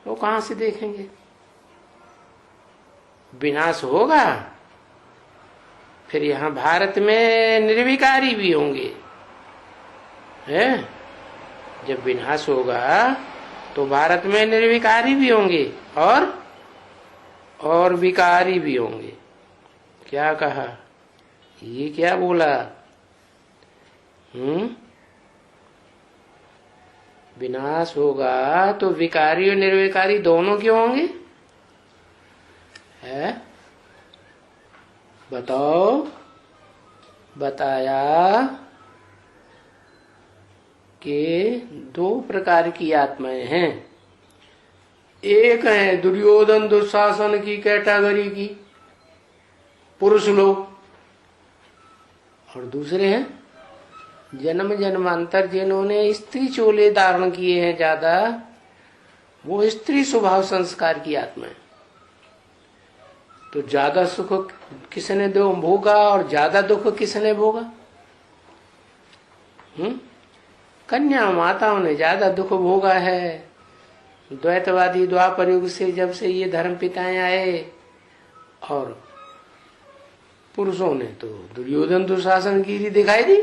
वो कहां से देखेंगे? विनाश होगा, फिर यहां भारत में निर्विकारी भी होंगे, है? जब विनाश होगा तो भारत में निर्विकारी भी होंगे और विकारी भी होंगे। क्या कहा? ये क्या बोला? विनाश होगा तो विकारी और निर्विकारी दोनों क्यों होंगे? है? बताओ। बताया कि दो प्रकार की आत्माएं हैं। एक है दुर्योधन दुशासन की कैटेगरी की पुरुष लोग, और दूसरे हैं जन्म जन्मांतर जिन्होंने स्त्री चोले धारण किए हैं ज्यादा, वो स्त्री स्वभाव संस्कार की आत्मा है। तो ज्यादा सुख किसने दो भोगा और ज्यादा दुख किसने भोगा? कन्या माताओं ने ज्यादा दुख भोगा है। द्वैतवादी द्वापर युग से जब से ये धर्म पिताएं आए, और पुरुषों ने तो दुर्योधन दुशासन गिरी दिखाई दी,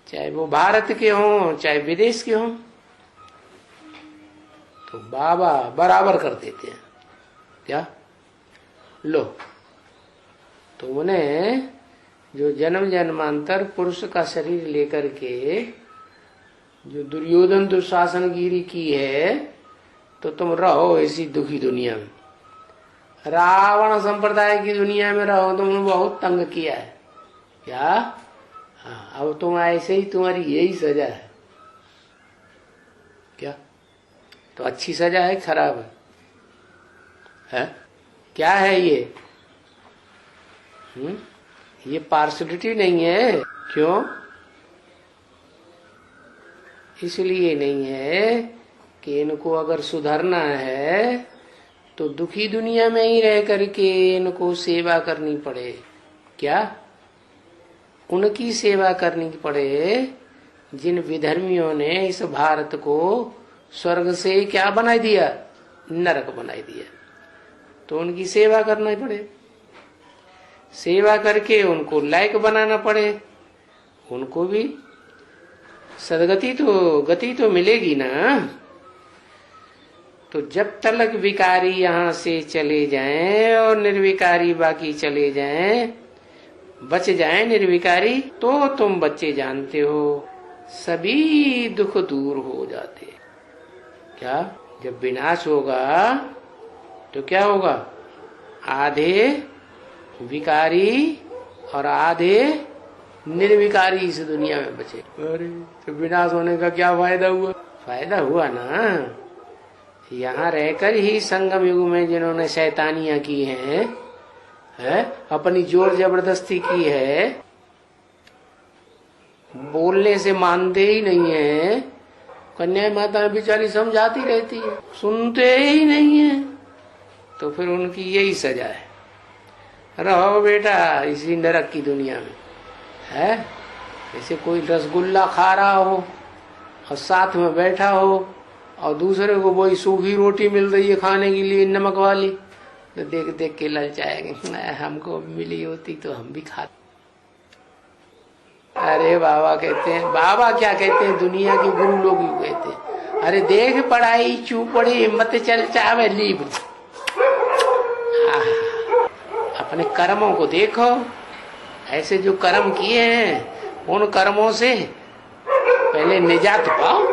चाहे वो भारत के हों चाहे विदेश के हों, तो बाबा बराबर कर देते हैं। क्या? लो, तो उन्हें जो जन्म जन्मांतर पुरुष का शरीर लेकर के जो दुर्योधन दुशासन गिरी की है, तो तुम रहो ऐसी दुखी दुनिया में। रावण संप्रदाय की दुनिया में रहो, तुमने बहुत तंग किया है। क्या? हाँ, अब तुम ऐसे ही, तुम्हारी यही सजा है। क्या? तो अच्छी सजा है खराब है? क्या है ये? ये पार्शलिटी नहीं है। क्यों? इसलिए नहीं है कि इनको अगर सुधरना है तो दुखी दुनिया में ही रह करके इनको सेवा करनी पड़े। क्या? उनकी सेवा करनी पड़े जिन विधर्मियों ने इस भारत को स्वर्ग से क्या बना दिया? नरक बना दिया। तो उनकी सेवा करना पड़े, सेवा करके उनको लायक बनाना पड़े। उनको भी सदगति तो गति तो मिलेगी ना। तो जब तक विकारी यहाँ से चले जाएं और निर्विकारी बाकी चले जाएं, बच जाएं निर्विकारी, तो तुम बच्चे जानते हो सभी दुख दूर हो जाते। क्या? जब विनाश होगा तो क्या होगा? आधे विकारी और आधे निर्विकारी इस दुनिया में बचे। अरे तो विनाश होने का क्या फायदा हुआ? फायदा हुआ ना, यहाँ रहकर ही संगम युग में जिन्होंने शैतानियां की हैं, अपनी जोर जबरदस्ती की है, बोलने से मानते ही नहीं है। कन्या माता बेचारी समझाती रहती है, सुनते ही नहीं है। तो फिर उनकी यही सजा है, रहो बेटा इसी नरक की दुनिया में। है जैसे कोई रसगुल्ला खा रहा हो और साथ में बैठा हो और दूसरे को वही सूखी रोटी मिल रही है खाने के लिए नमक वाली, तो देख देख के ललचाएंगे, हमको मिली होती तो हम भी खाते। अरे बाबा कहते हैं, बाबा क्या कहते हैं, दुनिया के गुरु लोग ही कहते हैं, अरे देख पढ़ाई चूपड़ी हिम्मत चल चावे लीब। अपने कर्मों को देखो, ऐसे जो कर्म किए हैं उन कर्मों से पहले निजात पाओ,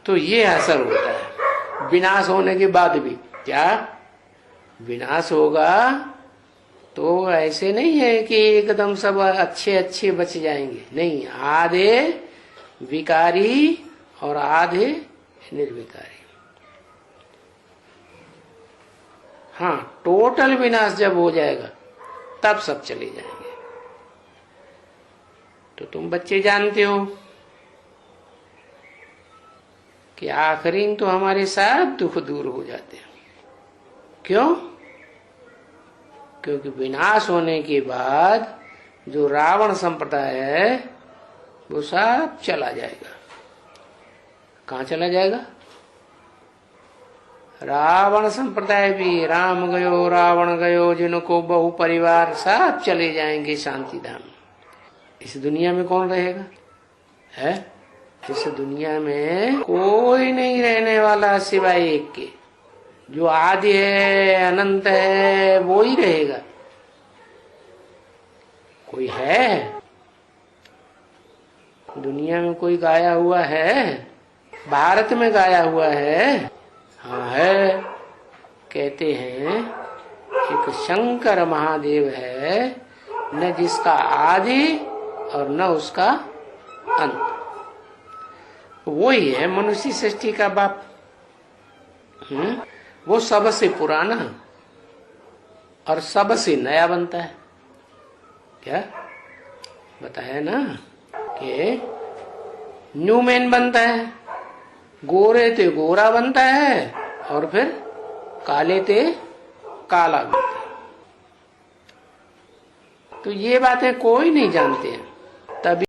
तो ये असर होता है। विनाश होने के बाद भी क्या विनाश होगा? तो ऐसे नहीं है कि एकदम सब अच्छे अच्छे बच जाएंगे, नहीं, आधे विकारी और आधे निर्विकारी। हाँ, टोटल विनाश जब हो जाएगा तब सब चले जाएंगे। तो तुम बच्चे जानते हो कि आखिरी तो हमारे साथ दुख दूर हो जाते हैं। क्यों? क्योंकि विनाश होने के बाद जो रावण संप्रदाय है वो सब चला जाएगा। कहाँ चला जाएगा? रावण संप्रदाय भी, राम गयो रावण गयो, जिनको बहु परिवार सब चले जाएंगे शांति धाम। इस दुनिया में कौन रहेगा? है इस दुनिया में कोई नहीं रहने वाला सिवाय एक के, जो आदि है, अनंत है, वो ही रहेगा। कोई है दुनिया में? कोई गाया हुआ है? भारत में गाया हुआ है? हाँ है। कहते हैं एक शंकर महादेव है, न जिसका आदि और न उसका अंत। वो ही है मनुष्य सृष्टि का बाप। वो सबसे पुराना और सबसे नया बनता है। क्या बताया ना कि न्यू मैन बनता है, गोरे ते गोरा बनता है और फिर काले ते काला बनता है। तो ये बातें कोई नहीं जानते हैं। तभी